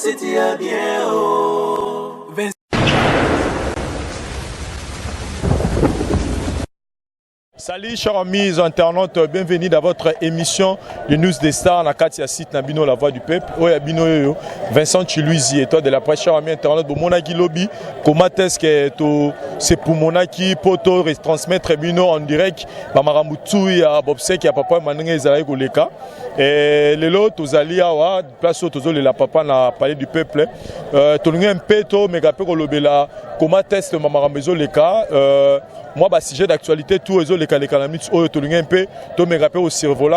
c'était bien. Salut chers amis internautes, bienvenue dans votre émission de News des Stars. Na Katia site Nabino la voix du peuple. Oya Bino yo Vincent Chiluizi et toi de la presse chers amis internautes. Bon monaki lobby. Comment est-ce que c'est pour monaki poto retransmettre Bino en direct. Bamaramutsu ya Bobsek ya papa Manenge Zalaï Goleka. Et les lots tous alliés à place tous les la papa na palais du peuple. Tolunga un peu to megape kolobela. Comment est-ce que Mamarambezo leka moi bah sujet d'actualité tout les calamits au tolunga un peu to me rappelle au cerveau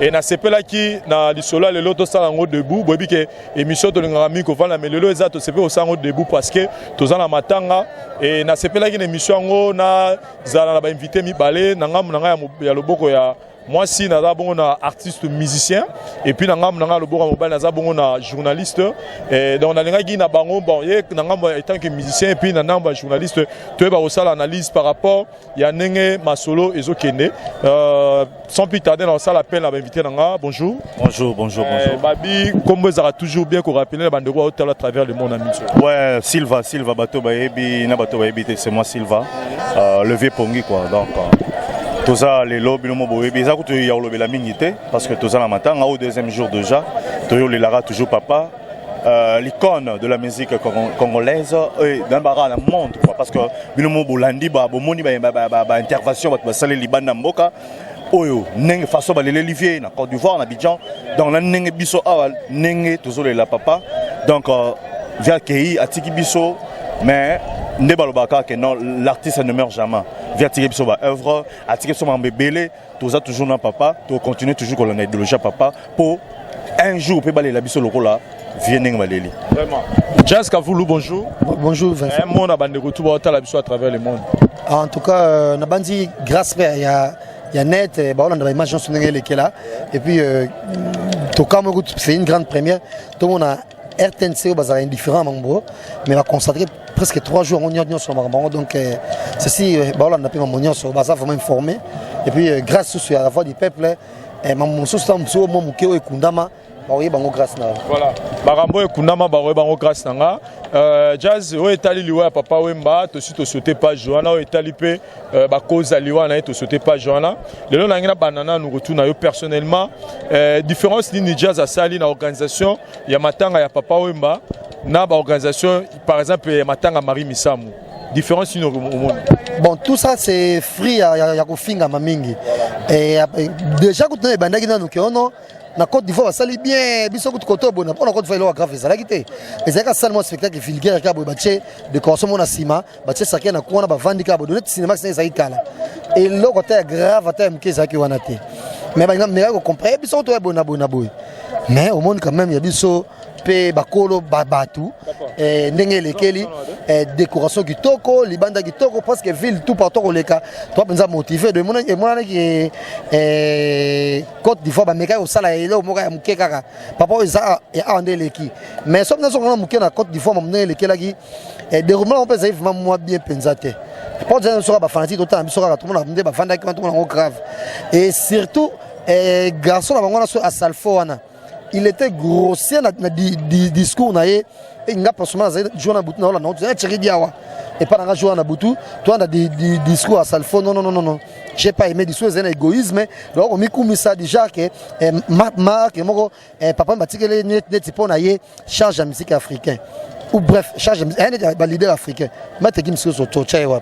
et na sepela qui na lisolo le loto sala ngo debout bobi que émission tolunga mi ko vana mais le exact c'est au sango debout parce que tous en matanga et na sepela qui émission ngo na zala na ba invité mi balé na ngam na ya loboko ya moi si naza bongo na artiste musicien et puis nangam nanga loboko mobile naza bongo na journaliste et donc na lenga gi na bango bon ye nangam étant que musicien et puis nangam journaliste tu ba osala analyse par rapport ya nenge masolo ezokende sans plus tarder dans ça l'appel na invité nanga bonjour bonjour babi comme vous aura toujours bien qu'on rappeler bandeko hôtel à travers le monde ami ouais Silva bato bayebi na bato bayebi c'est moi Silva le vieux pongi quoi donc tout ça les lobbies le mot bizarre que tu y a le la minité parce que tout ça la matin au deuxième jour déjà tu y a toujours papa l'icône de la musique congolaise et dans le monde quoi parce que le mot bolandi ba bomoni ba intervention ba salé libanda mboka oyo nenge façon ba l'Olivier na Côte d'Ivoire na Abidjan dans la nenge biso awa nenge toujours la papa donc via kei atiki biso mais ne balobaka que non l'artiste ne meurt jamais via tirer sur ma œuvre à tirer sur mon bébé tout ça toujours non papa tu continuer toujours qu'on a idéologie papa pour un jour peut baler la biso lokola vienne maleli vraiment Jazz Kavoulou bonjour Vincent un monde a bande retour à la biso à travers le monde en tout cas na bandi grâce il y a net bah on a image sur là et puis tout comme c'est une grande première tout le monde a RTNC au bazar indifférent mambo mais va consacrer presque 3 jours on sur mambo donc ceci bah on a pris mon sur bazar vraiment informé et puis grâce à la voix du peuple et mambo sous mon mukeo et kundama bah bango grâce na voilà barambo et kundama bah bango grâce na Jazz o etali liwa papa wemba to suite sauter pas Joanna o etali pe ba cause liwa na to sauter pas Joanna lelo na ngina banana nous retourna yo personnellement différence ni Jazz a sali na organisation ya matanga ya papa wemba na ba organisation par exemple ya matanga Marie Misamu différence ni au monde bon tout ça c'est free ya kofinga mamingi et déjà quand on est bandaki na nous non na Côte d'Ivoire ça sali bien biso ko koto bona on a Côte d'Ivoire grave ça la quitté et c'est ka seulement spectacle vulgaire ka bo bache de consommation na sima bache ça na kuona ba vandika bo donner cinéma c'est ça ikala et le côté grave ata mke ça ki wana te mais ba ngam ko comprendre biso to bona boy mais au monde quand même il y a biso pe bakolo babatu ndenge lekeli décoration kitoko libanda kitoko parce que ville tout partout koleka toi penza motivé de mon qui Côte d'Ivoire ba meka au sala elo moka ya muke kaka papa eza ya andeleki mais somme nazo ngana muke na Côte d'Ivoire mon lekelaki déroulement on peut ça vraiment moi bien pensate pas dire sera ba fanatique autant biso kaka tout le monde ba fanda qui tout le monde grave et surtout garçon na bangona so asalfo wana il était grossier dans le discours et il n'a pas seulement joué dans Boutou, non, et pas dans jouer dans Boutou, toi on a des discours à Salfo, non, j'ai pas aimé discours c'est un égoïsme, donc on m'a mis ça déjà que Marc et papa m'a dit que les net pour naïe charge la musique africaine ou bref charge un leader africain, mettre Gims sur Tchaiwa.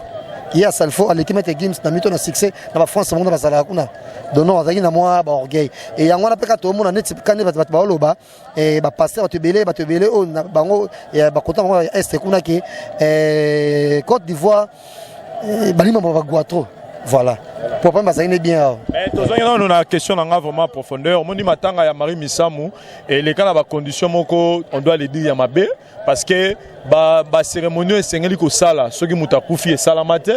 Il y a Salfo à l'équipe de Gims na mito na succès na ba France monde bazala kuna dono azaki na moi ba orgueil et yango na peka to mona net kane ba loba et ba passer ba te belé on bango et ba kota mo est kuna ki Côte d'Ivoire balima ba guatro voilà pour pas bazali bien mais tozonga on a une question na vraiment profondeur moni matanga ya Marie Misamu et les cas na ba condition moko on doit les dire ya mabe parce que ba cérémonie esengeli ko sala soki mutakufi et salamate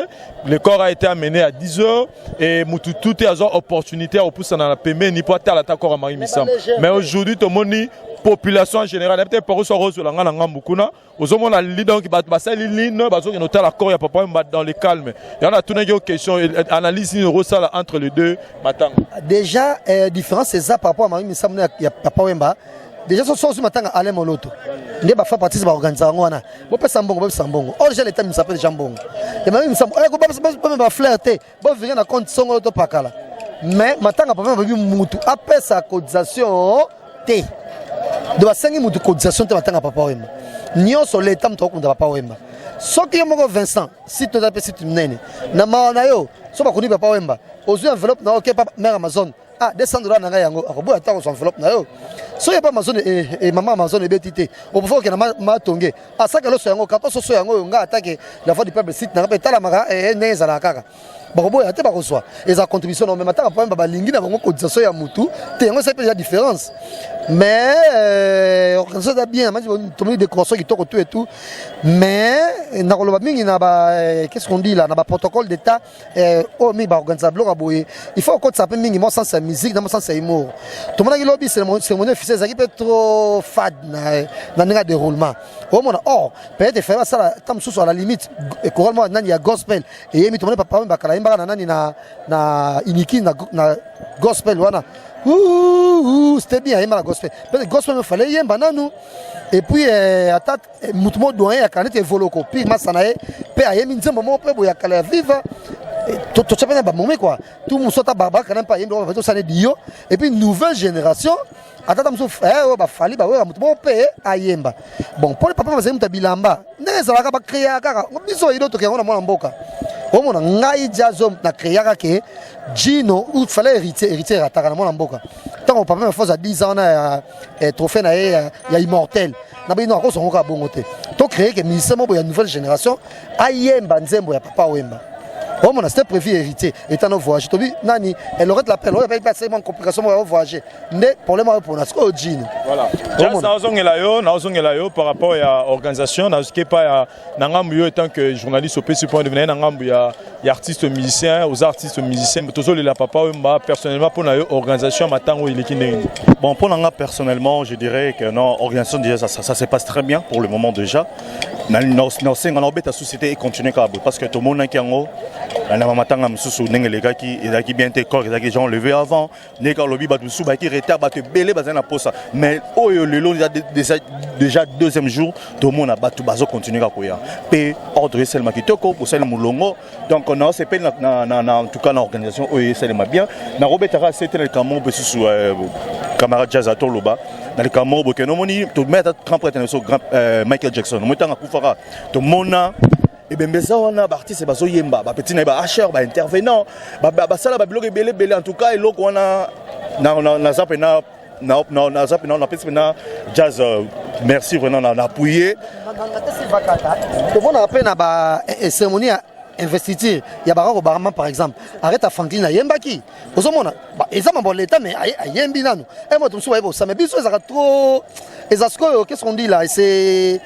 le corps a été amené à 10h et mutu tout est à opportunité au poussa na pembe ni pas ta la corps à Marie Misamu mais aujourd'hui to moni population en général peut-être pour so rose la ngana ngambukuna ozomona leader qui ba sali ligne ba zo noter la corps ya papa dans le calme il y en a tout une question analyse ni rosala entre les deux matanga déjà différence c'est ça par rapport à Marie Misamu ya papa Wemba déjà so so matanga ale moloto nge ba fa partie ba organiser ngwana bo pesa mbongo or déjà l'état mi s'appelle jambongo et même mi s'appelle ko ba flirter bo venir na compte songo to pakala mais matanga papa ba mutu apesa cotisation te de ba sengi mutu cotisation te matanga papa wema nyonso l'état mto ko papa wema soki yo moko Vincent si to d'après si tu nene na maana yo so ba koni papa wemba ozu enveloppe na OK papa mère Amazon $200 na nga yango akoboya ta ko son enveloppe na yo so ya pas Amazon et maman Amazon e betité o faut que na ma tonge asaka lo so yango kato so yango nga attaque la voix du peuple site na peta la maka neza la kaka bakoboya te bakoswa eza contribution no même ata pa ba lingi na bango cotisation ya mutu te yango c'est déjà différence mais organisation da bien manje to mi décoration qui toko tout et tout mais na koloba mingi na ba qu'est-ce qu'on dit là na ba protocole d'état o mi ba organiser bloc aboye il faut qu'on s'appelle mingi mo sens musique dans mo sens humour to mona ki lobby c'est mon officier ça qui peut trop fade na nga déroulement au mona peut-être faire ça tam sous à la limite couramment nani ya gospel et mi to mona papa ba kala na nani na iniki na gospel wana c'était bien yemba la gospel peut-être gospel me fallait yemba nanu et puis atat mutumo doyen ya kanete voloko puis masanae pe ayemi nzembo mo pe boya kala viva to chapena ba momé quoi tout mon sota baba quand même pas yemba on va tout ça dio et puis nouvelle génération atata mso ba fali ba wa mutumo pe ayemba bon pour le papa mazemu tabilamba neza ka ba créer kaka biso ido to kengo na mwana mboka omona ngai jazom na créer ke Gino il fallait hériter ataka na mwana mboka tant papa me faisait 10 ans na trophée na ya immortel na bino ko songa bongo te to créer que ministère mo ya nouvelle génération ayemba nzembo ya papa wemba omona c'était prévu hériter étant no voyage to bi nani elle aurait l'appel on va pas seulement complication mo voyager mais problème pour na ko Gino voilà just na ozongela yo par rapport à organisation na ce pas ya na ngambu yo étant que journaliste au PC point devenir na ngambu ya artistes musiciens aux artistes musiciens tozo la papa wemba personnellement pour na yo organisation matango il est bon pour nga personnellement je dirais que non organisation déjà ça se passe très bien pour le moment déjà na obeta société et continuer parce que tout le monde qui en haut na matanga msusu ndenge les gars qui bien te corps les gens levé avant les gars lobby batu sou ba qui retard ba te belé bazana posa mais oyo lelo déjà deuxième jour tout le monde a batu bazo continuer ka koya pe ordre seulement kitoko pour celle mulongo donc on a c'est pas en tout cas l'organisation oyo c'est bien na robeta c'était le camo besusu camarade jazz à Toloba dans le camo bokeno moni to mettre grand prêtre Michael Jackson motanga kufara to mona et bien wana ba artiste bazo yemba ba petit na ba usher ba intervenant ba sala ba blog belé en tout cas eloko wana na zapena na zapena na pesi na jazz merci vraiment na appuyer to mona apena ba cérémonie investiture ya barako barama par exemple arrête à Franklin yembaki ozomona ezama bon l'état mais ayembi nanu et moi tout ça ça mais biso ça trop ezasco qu'est-ce qu'on dit là c'est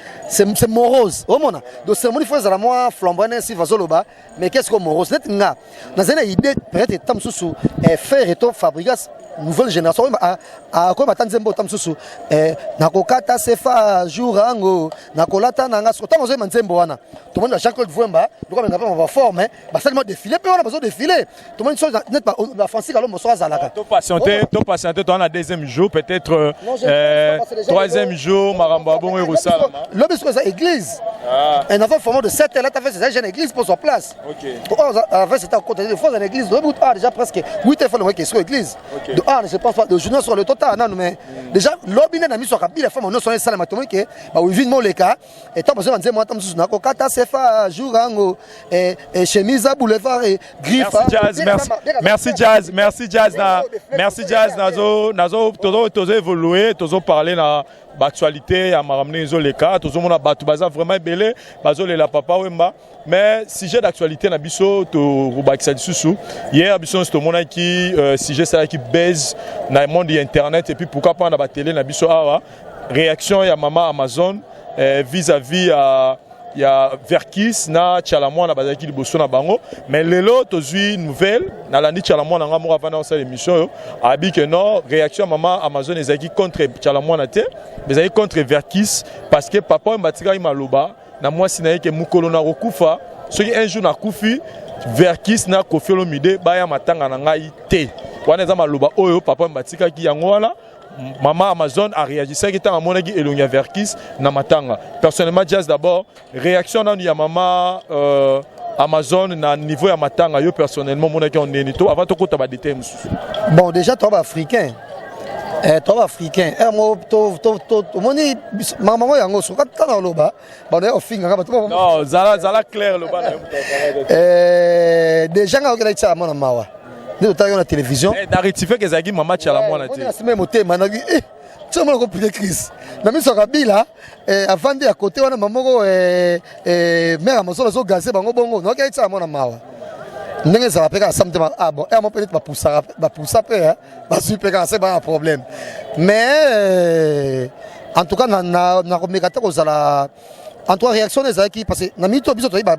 morose omona donc cérémonie faut ça moi flamboyant si vazoloba mais qu'est-ce que morose net nga na zena idée peut-être tam susu faire et to fabrigas nouvelle génération a ko batanzembo tam susu na kokata sefa jour ango na kolata nanga so tam zo manzembo wana tout le monde Jean-Claude Vouemba donc on va former bah seulement défiler puis on a besoin de défiler tout le monde chose net pas la Francis alors bonsoir zalaka to patienter toi na deuxième jour peut-être troisième jour maramba bon et Roussala le biscuit ça église un enfant formé de 7 là tu fait c'est une église pour sa place OK avant c'était à côté de fois une église déjà presque 8 fois le question église je pense pas de journée sur le total non mais déjà l'obine na mis sur kabila femme non sur les salles matomike bah oui vite mon les cas et tant besoin de moi tam sous na ko kata sefa jour ango et chemise à boulevard et griffe merci jazz nazo tozo évoluer tozo parler na actualité à maramener les cas tozo mona batu baza vraiment belé bazo la papa wemba mais sujet d'actualité na biso to rubakisa disusu hier biso sto mona qui sujet ça qui baise na monde internet et puis pourquoi pas na ba télé na biso awa réaction ya maman Amazon vis-à-vis il y a Verkis na Tchalamwa na bazaki liboso na bango mais lelo tozui nouvelle na landi Tchalamwa na ngamu avant dans cette émission abi que non réaction maman Amazon ezaki contre Tchalamwa na te mais ezaki contre Verkis parce que papa mbatika imaloba na moi sinaye ke mukolo na rokufa soki un jour na kufi Verkis na Koffi Olomide baya matanga na ngai te wana za maloba oyo papa mbatika ki yango wana maman Amazon a réagi ça qui t'a monaki elonya verkis na matanga personnellement Jazz d'abord réaction na ya maman Amazon na niveau ya matanga yo personnellement monaki on nenito avant to kota ba détail bon déjà toi africain toi africain moi to moni maman yango so katana loba ba na ofinga ba to non zala clair loba déjà nga okela tsa mona mawa ndio tayo na télévision da rectifier que zagi maman tchala mwana te on a même motema na tu m'as compris Chris na miso kabila avant de à côté wana mamoko mère Amazon so gazé bango bongo no okela tsa mona mawa ndenge ça va peka samedi ah bon moi peut-être va pousser pe va super c'est pas un problème mais en tout cas na komekata ko zala en toi réaction des qui parce que na mito biso to ba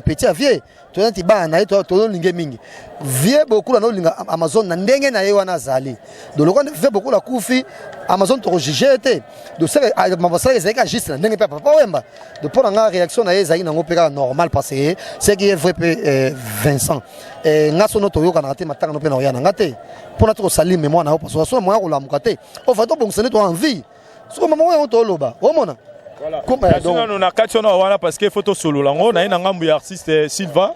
petit avier to nti ba na to linge mingi vie beaucoup na linga Amazon na ndenge na ye wana zali de lokon fait beaucoup la kufi Amazon to juger était de ça mavasa ezaka juste na ndenge papa wemba de pour nga réaction na ye zali na ngopeka normal parce que c'est qui est vrai Vincent nga sono to yoka na te matanga no pe na yana ngate pour na to salim mémoire na parce que so mo la mukate o fa to bongsene to envie so maman on to loba o mona voilà donc on a quatre wana parce que photo solo lango na ina ngambu ya artiste Sylvain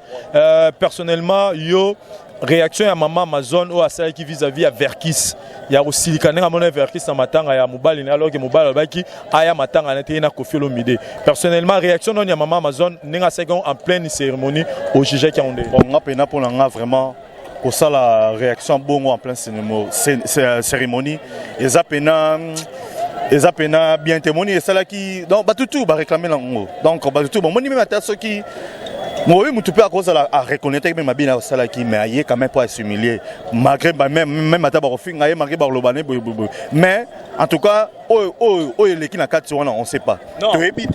personnellement yo réaction ya maman Amazon ou asala qui vis-à-vis à Verkis ya osilikana nga mona Verkis na matanga ya mobali alors que mobali baki aya matanga na te na Koffi Olomide personnellement réaction non ya maman Amazon ninga second en pleine cérémonie au juge qui ondé bon nga pena pour nga vraiment pour ça la réaction bongo en pleine cérémonie et ça pena bien témoigné et ça là qui donc bah tout va réclamer donc bah tout bon moi même à ceux qui moi oui tu peux à cause à reconnaître même bien ça là qui mais quand même pas s'humilier malgré même à tabac fin malgré par le bané mais en tout cas l'équipe na 4 on sait pas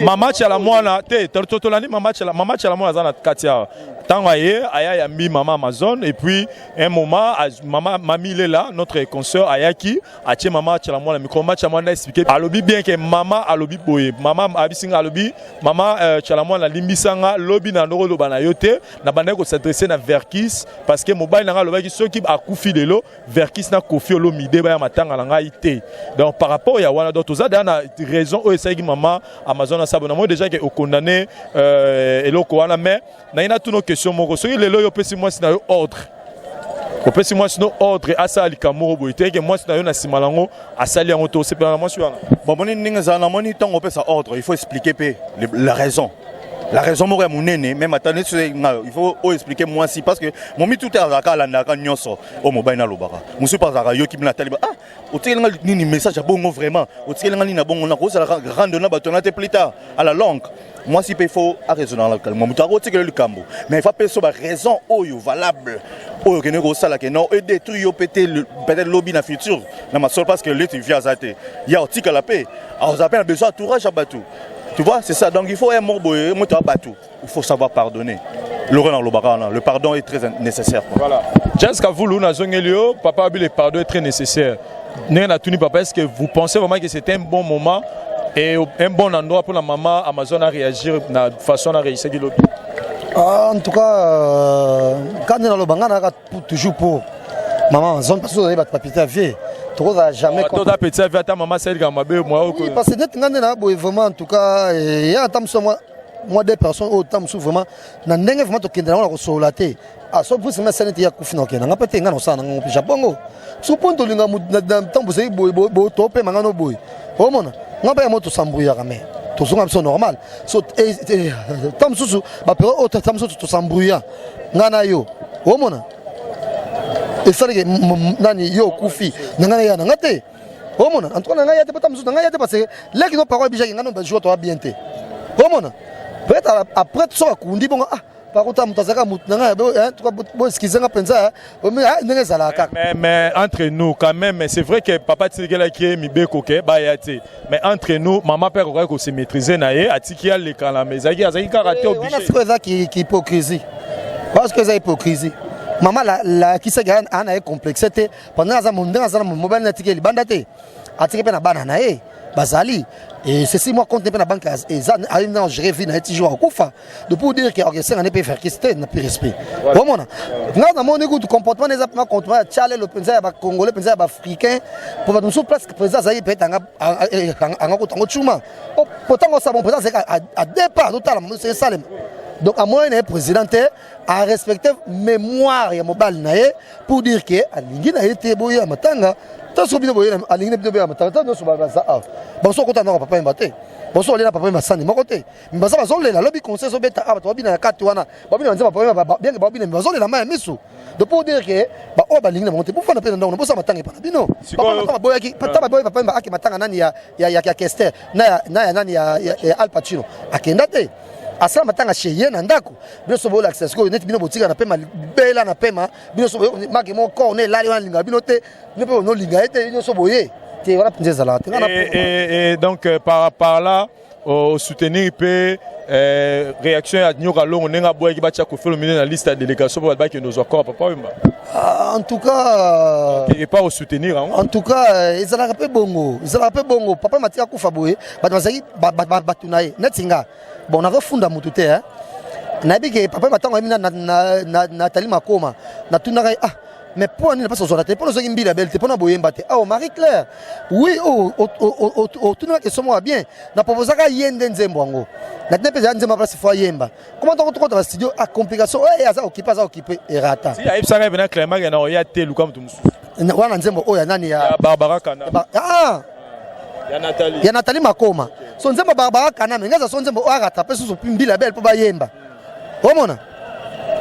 maman tchala mwana te totolani maman tchala mwana za na katia tango aya yambi maman Amazon et puis un moment maman mamie est là notre consoeur ayaki atie maman tchala mwana micro match mwana expliquer alobi bien que maman alobi boye maman abisinga alobi maman tchala mwana limbisanga lobi na ndoko loba na yote na banda ko s'adresser na Verkis parce que mobile na lobaki soki akufi lelo Verkis na Koffi Olomide ba ya matanga na ngai te donc par rapport ya wana donc toza dana raison o esaki maman Amazon na sabona moi déjà que au condamné eloko wana mais na ina tout nos questions moko soki lelo yo pesi moi sina ordre opesi moi sino ordre asali kamoro boite que moi sina yo na simalango asali yango to sepela moi suana bon moni ninga za na moni tango pesa ordre il faut expliquer la raison. La raison moi mon aîné même attendez il faut expliquer moi si parce que mon mi tout est à la ndaka nyonso au mobile na lobaka monsieur pas à yo qui me la taliba ah au tielenga ni message à bongo vraiment au tielenga ni na bongo na ko ça rendre na batona te plus tard à la longue moi si il faut à raisonner dans le calme mon taro tike le cambo mais il faut pas so raison oyo valable oyo que ne ko sala que non et détruire yo peut-être lobby na futur na ma seule parce que le tu viens zaté il y a tike la paix alors ça a besoin entourage à batou. Tu vois, c'est ça. Donc il faut un mot boy, il faut savoir pardonner. Le pardon est très nécessaire. Quoi. Voilà. Jessica Voulou, papa le pardon est très nécessaire. Papa, est-ce que vous pensez vraiment que c'était un bon moment et un bon endroit pour la maman Amazon à réagir de façon à réussir en tout cas, quand on a le bangan, toujours pour maman Amazon, parce que vous avez votre papier vieux. Jamais oui, parce que vraiment en tout cas il y a moi des personnes au temps vraiment na ndenge vraiment to kendela na ko solaté a so pour se mettre ça ya kufina okena nga pete nga no sana ngo Japon so ponto linga na temps vous bo topé mangano boy o mona nga ba moto sambrouya quand même to songa c'est normal so temps susu ba pero o temps susu to sambrouya nga na yo o mona et ça que nani yo kufi nanga ya nanga te o mona en tout cas nanga ya te patamsu nanga ya te parce que là qui nos parole bija ngano ba jouer toi bien te o mona peut-être après tout ça kundi bon ah par contre mutazaka nanga en tout cas bon excusez nga penza mais nanga za la mais entre nous quand même c'est vrai que papa tsikela qui est mibeko ke ba ya te mais entre nous maman père ko se maîtriser na ye atiki ya le kana mezaki azaki karaté obligé c'est ça qui hypocrisie parce que c'est hypocrisie. Maman la qui s'est gagné a complexité pendant que mon mobile n'a tiré libandate a tiré na banana bazali et ceci moi compte na banque eza aina gérer vie na toujours akufa de pour dire que orchestre n'a pas faire question n'a plus respect bomona na moni ku comportement les apna comportement chale le penza ba congolais penza ba africain pour nous sur place présence ayi peut anga anga ko tango chuma pourtant ça bon présence à départ total c'est ça donc à moi le président a respecté mémoire ya mobile nae pour dire que alingi na été boya matanga to so bino boya alingi na bino boya matanga to so ba za bon so kota na papa mbate bon so lela papa mbasani makote mbaza ba zo lela lobi conseil so beta aba to bina na kati wana ba bina nzema papa ba bien ba bina ba zo lela ma misu de pour dire que ba o ba lingi na monter pour faire na pena ndongo bosa matanga pa bino papa boya ki papa boya papa mba aki matanga nani ya Kester na nani ya Al Pacino akenda te asala matanga cheye na ndako bino so bola access ko net bino botika na pema bela na pema bino so maki mo ko ne lali wana linga bino te ne pe no linga ete bino so boye te wala pinza la te et donc par là au soutenir peut réaction à nyoka longo nenga boya ki bacha ko faire le na liste de délégation pour ba que nos accords papa wimba en tout cas et pas au soutenir en tout cas ezala pe bongo papa matika kufa boye bazaki batunaye netinga bon on a refunda mutu te hein nabike papa matango mina na tali makoma na tunaka mais pour ne pas se zonater pour nous mbila belle pour na boyemba te Marie Claire oui tunaka que somo bien na proposaka yende nzembo ngo na tnepe za nzembo place fois yemba comment on rentre dans le studio à complication aza occupé erata si aïe ça revient clairement il y a ya te luka mutu musu wana nzembo ya nani ya Barbara Kana ya Nathalie Makoma so nzembo Barbara Kana ngaza so nzembo arata pe so mbila belle pour ba yemba omona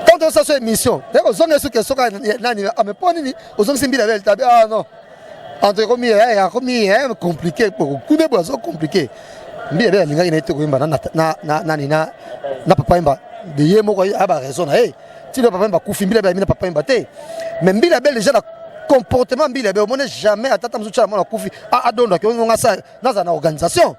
quand on s'est sur émission d'accord zonge ce que soka nani ameponi ni ozongi simbila belle tabi non entre comme il compliqué pour coup de boisson compliqué mbila belle linga ina te ko imba na papa imba de yemo ko aba raison ti le papa imba kufi mbila belle mina papa imba te mais mbila belle déjà la comportement mbila belle on n'est jamais atata mzucha mona kufi adonda ko ngonga sa na organisation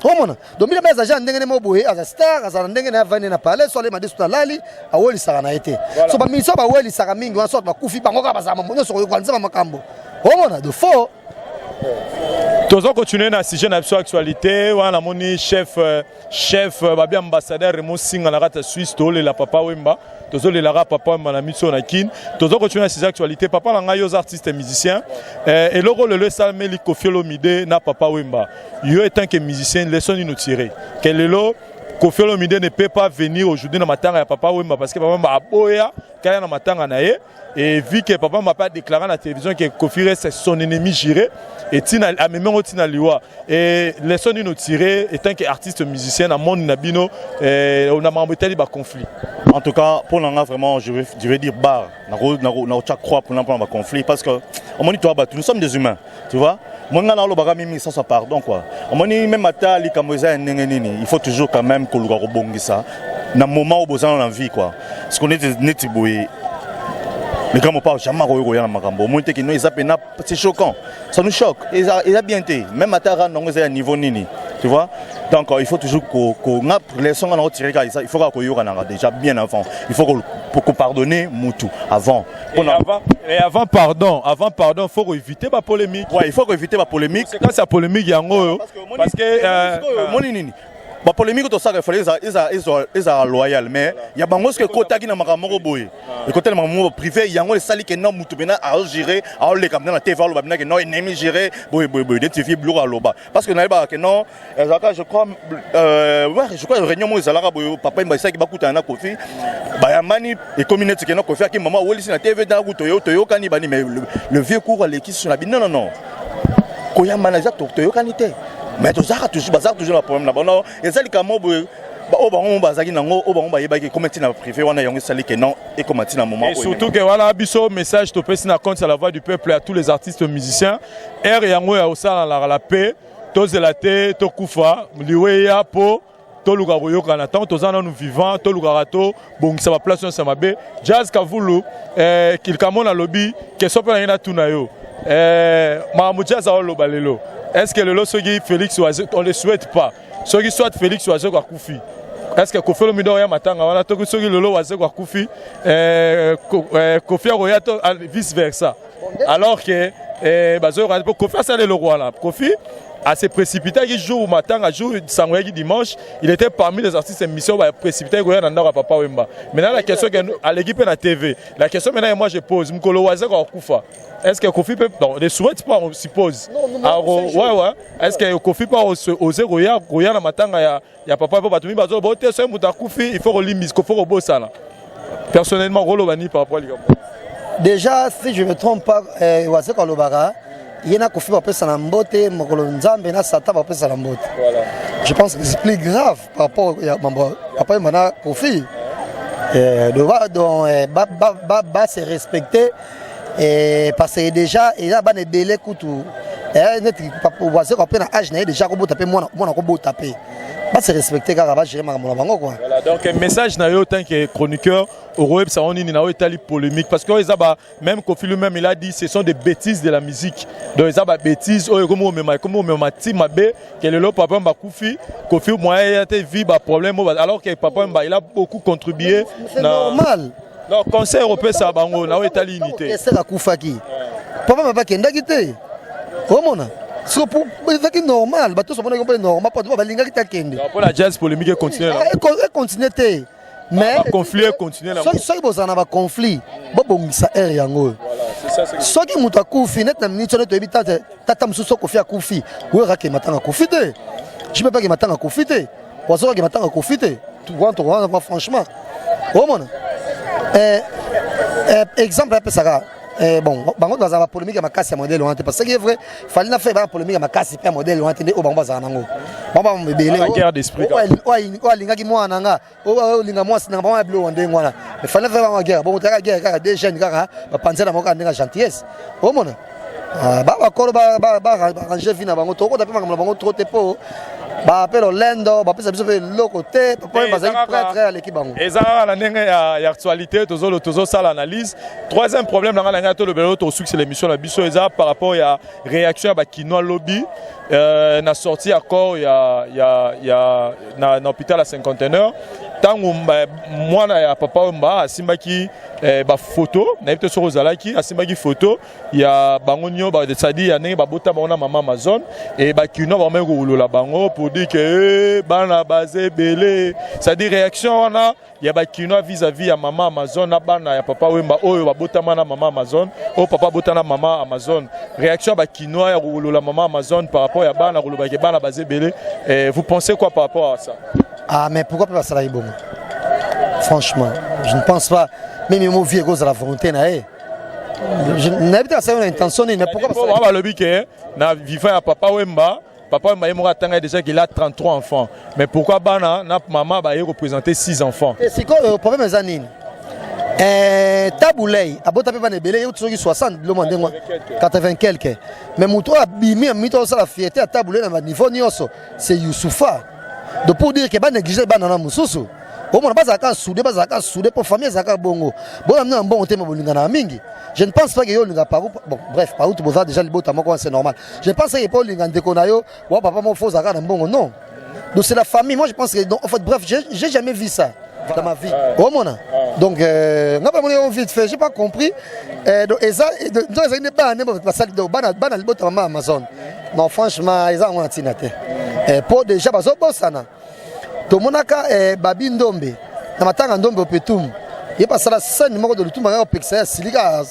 omona donc bila beza ja ndenge mo boye as a star as a ndenge na vane na palais so le madi so lali awoli saka na été so ba miso ba weli saka mingi wana so ba kufi bango ka bazama mo so ko kwanza makambo omona de faux Toujours continuer na sujet na actualité wana moni chef ba bien ambassadeur Raymond Singa na rata Suisse to le la papa wemba toujours le la papa wemba na mitso na kin toujours continuer na sujet actualité papa na ngai aux artistes et musiciens et le rôle le salmeli Koffi Olomide na papa wemba yo étant que musicien leçon nous tirer quel est le Koffi Olomide ne peut pas venir aujourd'hui na matanga ya papa wemba parce que papa wemba aboya kaya na matanga na ye et vu que papa m'a pas déclaré à la télévision que Koffi reste son ennemi juré et tina a même tina liwa et les sons nous tirer étant qu'artiste musicien à monde nabino on a membré ba conflit en tout cas pour l'anga vraiment je vais dire bar na chaque croix pour l'emploi ba conflit parce que on moni toi nous sommes des humains tu vois mon ngana lo baga mimi ça pardon quoi on moni même ata li kamoza nini il faut toujours quand même que le rebongisa na moment où besoin dans la vie quoi ce qu'on est netiboui les gars, on parle jamais de c'est choquant, ça nous choque. Il a bien été, même à Tara, on est à niveau nini, tu vois. Donc il faut toujours qu'on les sons qu'on a tirés, il faut qu'on y déjà bien avant. Il faut qu'on pardonne Moutou avant. Et avant pardon, il faut éviter la polémique. Ouais, il faut éviter la polémique. C'est quand c'est la polémique, il y a un parce que la polémique tout ça il fallait ils are loyal mais il y a bango ce que kota qui na makamoko boy le côté le makamoko privé il y a les sali que non mutu bena à gérer à les comme dans la TV lo bena que non ennemi gérer boy identifier bureau à loba parce que na ba que non je crois réunion mo ezalaka boy papa imba ça qui ba kuta na Koffi ba yamani et communauté que non Koffi qui maman woli na TV da toyo kani bani mais le vieux cours à l'équipe sur la non koyamana za toyo kanité mais tu as toujours le problème là-bas. Non, et ça, les camots, et surtout que voilà, biso message to pesi na compte à la voix du peuple à tous les artistes musiciens. Er yango ya osala la paix, to zelate, to kufa, liweya po, to luga royoka na tant tozana nous vivants, to luga rato, bon ça va place ça mabe. Jazz Kavulu, kilkamona lobby, que so pe na tuna yo. Mahamoudia za lobalelo. Est-ce que le lot sogi Félix Oazé, on ne le souhaite pas. Sogi soit Félix Oazé ou Koufi. Est-ce que Koffi Olomide ya matanga wana to sogi le lot Oazé ou Koufi Koffi Royato vice versa. Alors que bazo Koffi ça le roi là. Koffi à se précipiter qui jour au matin, à jour sangoya qui dimanche, il était parmi les artistes émissions précipité qui dans Papa Wemba. Maintenant la question à l'équipe de la TV, la question maintenant moi je pose, Mkolo Waza Koufa. Est-ce que Kofi peut non, les souhaite pas on suppose. Ouais. Est-ce que Kofi pas oser roya na matanga ya Papa Wemba batumi bazo bote so muta Kofi, il faut relimis ko faut robosana. Personnellement Rolo Bani par rapport à l'Igambo. Déjà si je me trompe pas Waza Kolobara Yena Kofi va passer la mbote, Mokolo Nzambe na Sata va passer la mbote. Voilà. Je pense que c'est plus grave par rapport à Papa Mana Kofi. Doit se respecter parce que déjà il a des délais couteau. Net papa voisin après na âge na déjà ko taper moi ko taper. Pas se respecter car va gérer ma bango quoi. Voilà donc un message na yo tant que chroniqueur au web ça on na itali polémique parce que même Kofi lui-même il a dit ce sont des bêtises de la musique. Donc ils a bêtises comme team mabe que le papa mba Kofi moyen a vie ba problème alors que papa mba il a beaucoup contribué. C'est normal. Non conseil européen ça bango na itali unité. C'est la Koufaki. Papa mba kenda kité. Comment c'est normal, bateau sont normal, pas de balinga qui t'a kendi. Pour la jazz polémique continue. Continue té. Mais conflit continue là. Soit ils ont un conflit, bon ça est yango. Voilà, c'est ça. Soit qui muta Kofi net na minute to ebita tata mususu Kofi a Kofi. Ou rake matanga Kofi té. Je peux pas que matanga Kofi té. Wazo que matanga Kofi té. Tu vois franchement. Oh mon. Exemple un peu ça. Bon, dans la polémique, ma casse modèle loin parce que c'est vrai, il fallait faire la polémique, ma casse pas modèle loin au bamba zanango. Bamba me belé. La guerre d'esprit. Linga qui moi nanga. Linga moi c'est pas blo ndé ngwana. Il fallait faire la guerre. Bon, la guerre des jeunes gars, penser à mon gars gentillesse. Oh mon. Ba ko ba ranger fina bango to ko taper bango trop tepo. Ba appel Orlando, ba pesa biso le côté, papa bazali prêtre à l'équipe bango. Et ça la ndenge ya actualité tozo sala analyse. Troisième problème dans la ngato le belo to succès l'émission la biso eza par rapport ya réaction ba Kinoa lobby na sorti accord ya na hôpital à 51 heures. Tango mwana ya papa mba asimbaki ba photo na yebite sur ozalaki asimbaki photo ya bango nyo ba tsadi ya ndenge ba bota bango mama Amazon et ba Kinoa ba meko ulola bango pour dire que bana bazé belé ça dit réaction on ya ba Kinoa vis-à-vis ya mama Amazon na bana ya papa wemba oyo ba bota mana mama Amazon o papa bota na mama Amazon réaction ba Kinoa ya ulola mama Amazon par rapport ya bana uloba ke bana bazé belé vous pensez quoi par rapport à ça? Ah mais pourquoi pas ça là bon? Franchement, je ne pense pas même mon vieux cause à la volonté na je n'ai pas ça une intention mais pourquoi pas ça? On va le biquer na vivant à papa wemba. Papa m'a dit déjà qu'il a 33 enfants. Mais pourquoi bana na maman va représenter 6 enfants? C'est quoi le problème des années? Taboulay, à Botapé Van Ebele, il y a 60, 80 quelques. Mais mon toit a bimé, la fierté à Taboulay dans le niveau Nyoso, c'est Youssoufa. Donc pour dire que ban négliger banana mususu. Au moins pas à soudé pour famille zaka bongo. Bon amener un bon thème bolingana mingi. Je ne pense pas que yo linga parou bon bref parou tu boza déjà le bota moko c'est normal. Je pense que pas linga ndekonayo wa papa mo faux zaka na bongo non. Donc c'est la famille. Moi je pense que en fait bref, j'ai jamais vu ça dans ma vie. Au moins. Donc n'a pas mon vite fait, j'ai pas compris. Donc ça donc ça n'est pas ça de bana le bota mama Amazon. Non franchement, ils ont antinate. Pour déjà bazo bosana. Tomonaka babi ndombe na matanga ndombe opetum ye pasala scène moko de lutumba ka pexer silika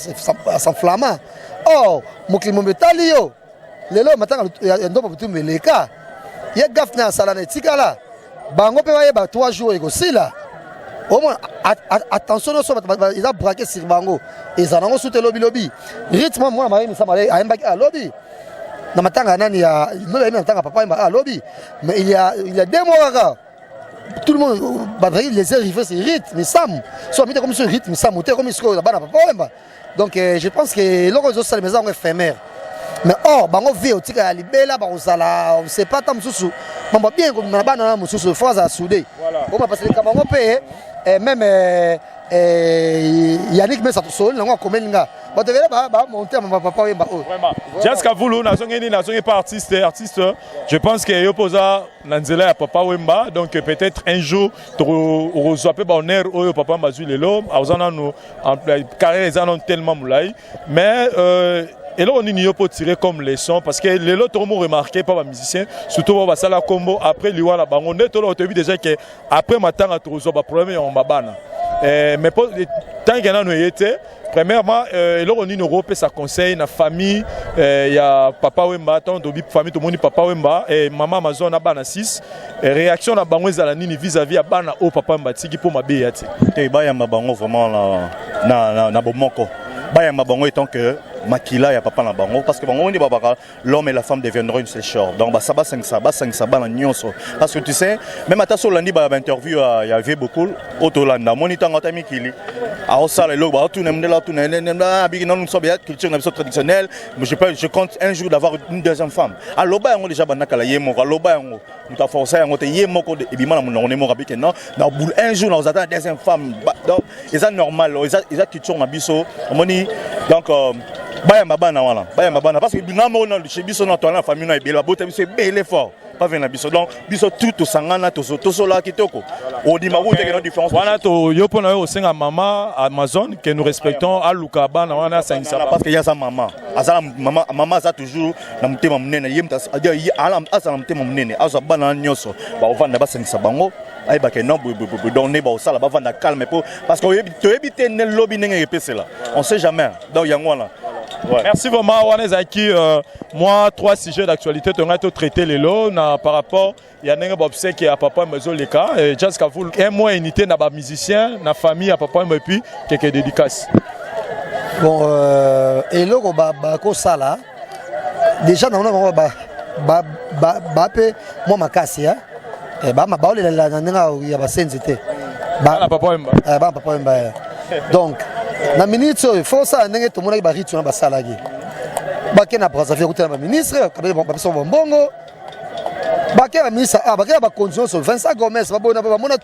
s'enflamma oh mokimo metali yo lelo matanga ndombe opetum leka ye gafna sala na tikala bango pe ba 3 jours ekosila au moins attention so ils a braqué sur bango et ça nango soute lobby rythme moi mari mi samale aemba ka lobby na matanga nani ya no ya matanga papa mba lobby mais il y a 2 mois tout le monde les arrivés c'est rythme mais sam soit mis comme ce rythme sam comme ce que là-bas pas donc je pense que l'on les autres maisons éphémères mais or bango vie otika libela ba osala on sait pas tant mususu mamba bien comme na bana mususu phrase à souder on va passer les camarades même Yannick mais ça tout seul on comment nga bato ebele bamonte ma papa oyemba oyo vraiment Jazz Kavulu nazongi pas artiste je pense que yo posa na nzela ya papa wemba donc peut-être un jour tozwa pe ba honneur oyo papa mazwi lelo azana no en carrière ezana tellement moulai mais et là on n'y a pas tiré comme leçon parce que les autres ont remarqué par les musiciens surtout au basala combo après liwa la bango net on a vu déjà que après matin à trouver ba problème en babana mais pour tant qu'il y en a été premièrement et là on y Europe ça conseille na famille il y a papa wemba tant de famille tout le monde papa wemba et maman Amazon na bana 6 réaction na bango ezala nini vis-à-vis à bana au papa mbati pour mabeya ti te ba ya mabango vraiment na bomoko ba ya mabango étant que makila ya papa na bango parce que bango on dit babaka l'homme et la femme deviendront une seule chose donc ça ba 5 ça ba na nyonso parce que tu sais même ata so landi ba interview il y avait beaucoup autolanda monitor ngata mikili a osala lo ba tout nemdela tout nemdela bigi non so bien culture na traditionnelle mais je compte un jour d'avoir une deuxième femme alors ba yango déjà banaka la yemo alors ba yango nous ta forcer yango te yemo ko et bima na monone mo rabike non na boule un jour nous attend deuxième femme donc c'est normal ils culture na biso moni donc baya mabana wana baya mabana parce que binamo na chez biso na tola famille na ebela bota biso ebele fort pas venir biso donc biso tout sangana to la kitoko on dit mabu te que différence wana to yo pona yo senga mama Amazon que nous respectons à Luka bana wana 500 parce que y a sa maman azala maman ça toujours na mutema munene yemta ala azala mutema munene aza bana nyoso ba ovanda ba 500 bango ay ba ke non donner ba osala ba vanda calme parce que to ebite ne lobby nenge epesela on sait jamais donc yango wana. Ouais. Merci vraiment, Wanezaki. Moi, 3 sujets d'actualité, tu as traité les lots par rapport il y a un obsèque qui est à papa Maison Leka. Jazz Kavulu, un mois unité dans les musiciens, dans la famille à papa et puis quelques dédicaces. Bon, et là, sala déjà, dans le moment, moi, ma casse, et ma balle, il y a ma sensité. Papa donc, na ministre il faut ça ndenge to mona ba ritu na basalagi bake na brazzaville kuta na ministre kabele ba biso bongo bake na ministre bake ba condition sur Vincent Gomez ba mona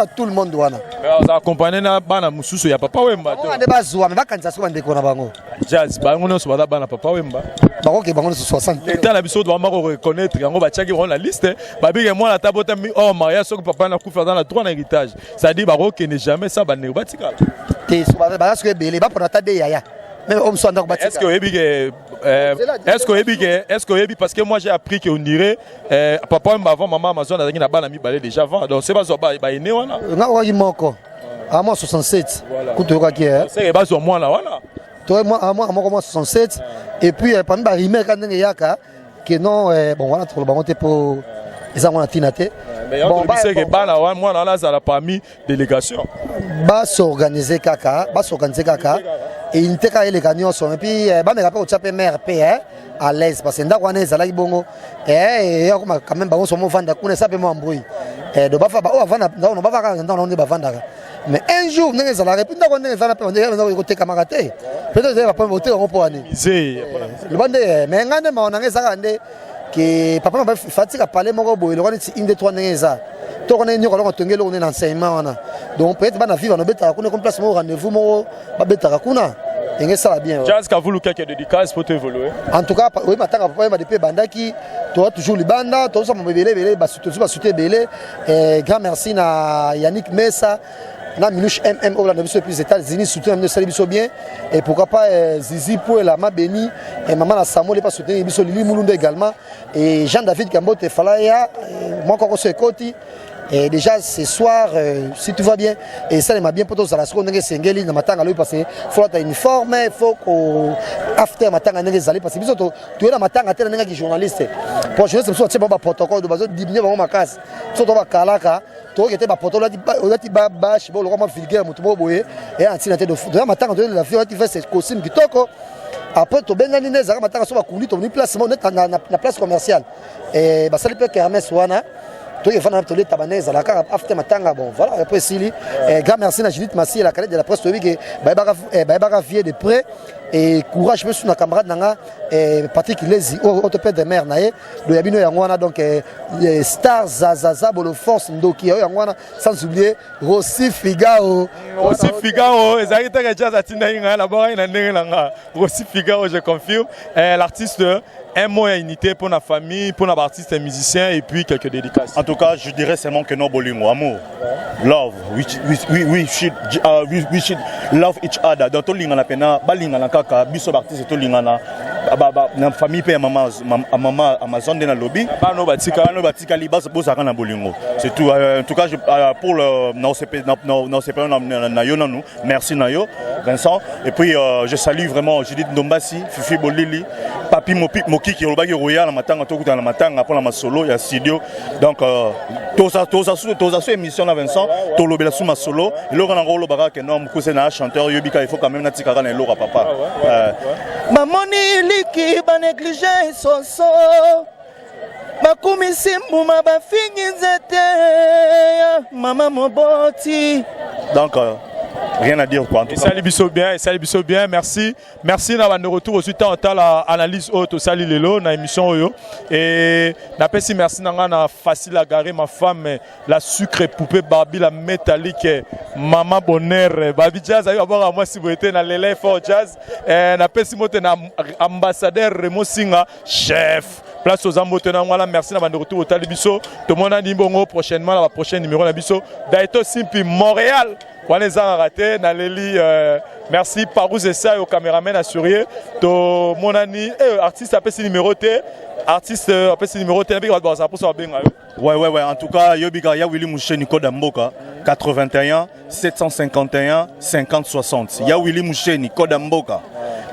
tout le monde wana on a accompagné na bana mususu ya papa wemba to ande bazwa me bakanza so bande ko na bango Jazz bango no so bana papa wemba bango ke bango so 60 l'état la biso doit mako reconnaître yango ba tiaki on la liste ba bige moi la tabota mi oh mariage so papa na kufa dans la droit héritage ça dit baro que ne jamais ça ba ne batika te so ba so belé ba pour de yaya même homme so ndako batika est-ce que parce que moi j'ai appris que on dirait papa avant maman Amazon azaki na bana mi balé déjà avant donc c'est pas zo ba ene wana nga wa moko à moi 67 kuto ka ki c'est ba zo moi là wana toi moi 67 et puis parmi ba rimer quand ndenge yaka que non bon voilà tout le bango te pour ils ont tinate bon c'est que bana wana moi là ça la parmi délégation ba s'organiser kaka et il était quand les gagnants sont et puis ba me rappelle au chape mère paix à l'aise parce que ndako wana ezala bongo et quand même bango somo vanda kuna ça peut m'embrouiller et de ba fa ba o vanda non ba va dans on ba vanda mais un jour ndenge ezala répondre ndako ndenge ezala pe ndenge côté camarade peut-être va pas voter on pour année le bande mais ngane ma on ngeza ndé que papa m'a fatigué parler moko boy le roi une de trois ndenge ça to on est nyoko lo tongelo on est enseignement wana donc peut-être bana vivre no beta kuna comme place mo rendez-vous mo ba beta kuna et ça va bien. Jazz Kavulu quelques dédicaces pour évoluer. En tout cas, oui, matanga papa m'a depuis bandaki, toi toujours les banda, toi ça m'a belé ba souté belé et grand merci na Yannick Messa. Na Minouche MMO la navigation plus États-Unis soutient de salut biso bien et pourquoi pas Zizi pour la ma béni et maman la Samuel pas soutenir biso Lili Mulunde également et Jean-David Gambote Falaya moi encore sur Koti et déjà ce soir si tout va bien et ça m'a bien pour tous à la seconde sengeli na matanga lui passer faut ta uniforme faut ko after matanga ndenge zali parce que biso tu es na matanga tena ndenge ki journaliste pour journaliste biso tu ba protocole de bazo diminuer bango makasi so to ba kalaka to que te ba protocole oti ba bash bo lokoma vulgaire mutu bo boye et antina te de matanga de la vie tu fais c'est costume kitoko après to bengani neza matanga so ba kundi to ni place mo na place commerciale et ba sali pe Hermès wana Toi, il faut que tu tabanese, la carte after matanga, bon, voilà, après Sili. Grand merci à Judith Massi, la cadette de la presse, que Baïbara vie de près. Et courage, monsieur, nos camarades, Patrick Lezi, orthopède de mère, le Yabino Yangwana, donc Star Zazaza, Bolo Force, Ndoki, Yangwana, sans oublier Rossi Figaro. Rossi Figaro, Rossi Figaro, je confirme. L'artiste, un mot à unité pour la famille, pour les artistes et musiciens, et puis quelques dédicaces. En tout cas, je dirais seulement que nos bolingo, amour, love, we should love each other. Dans tout le monde, balingana kaka, biso artiste tout le monde, na famille pe maman Amazon de na lobby. Bano batika libas bosa kana bolingo. C'est tout. En tout cas, pour le non merci Nayo, Vincent. Et puis je salue vraiment Judith Ndombasi, Fifi Bolili, Papi Moki qui est royal la matanga tout dans la matanga pour la solo, il y a studio. Donc toza émission na Vincent, to lobela sous ma solo. Et là on a rolo bara que non kusena chanteur yobika il faut quand même na tikara na lora papa. Mamoni liki ba négligé soso. Bakumi simbu ma ba fingi nzete. Mama moboti. Donc rien à dire quoi. Salut biso bien, merci. Merci na de retour aussi temps la analyse auto sali lelo na émission oyo et na pesi merci na facile à garer ma femme la sucre poupée Barbie la métallique maman bonheur Barbie jazz ayo abora moi si vous êtes na lele for jazz na pesi mote na ambassadeur Remo Singa chef place aux ambotena voilà merci na de retour au Talibiso tout le monde a dit bongo prochainement la prochaine numéro na biso Daito Simpi Montréal. Waneza raté Naleli merci Parouze Essa au caméraman assuré to mon ami artiste appelle ce numéro T artiste appelle ce numéro T pour ça benga ouais en tout cas yobiga ya Willy Mouché Code Mboka 81 751 50 60 ya Willy Mouché Code Mboka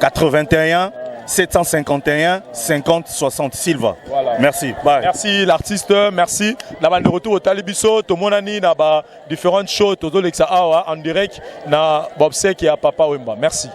81 751 50 60 Silva. Voilà. Merci. Bye. Merci l'artiste, merci. La bande de retour au Talibiso, tout le monde a dit différentes choses, tout le monde en direct na Bobsek et à Papa Wemba. Merci.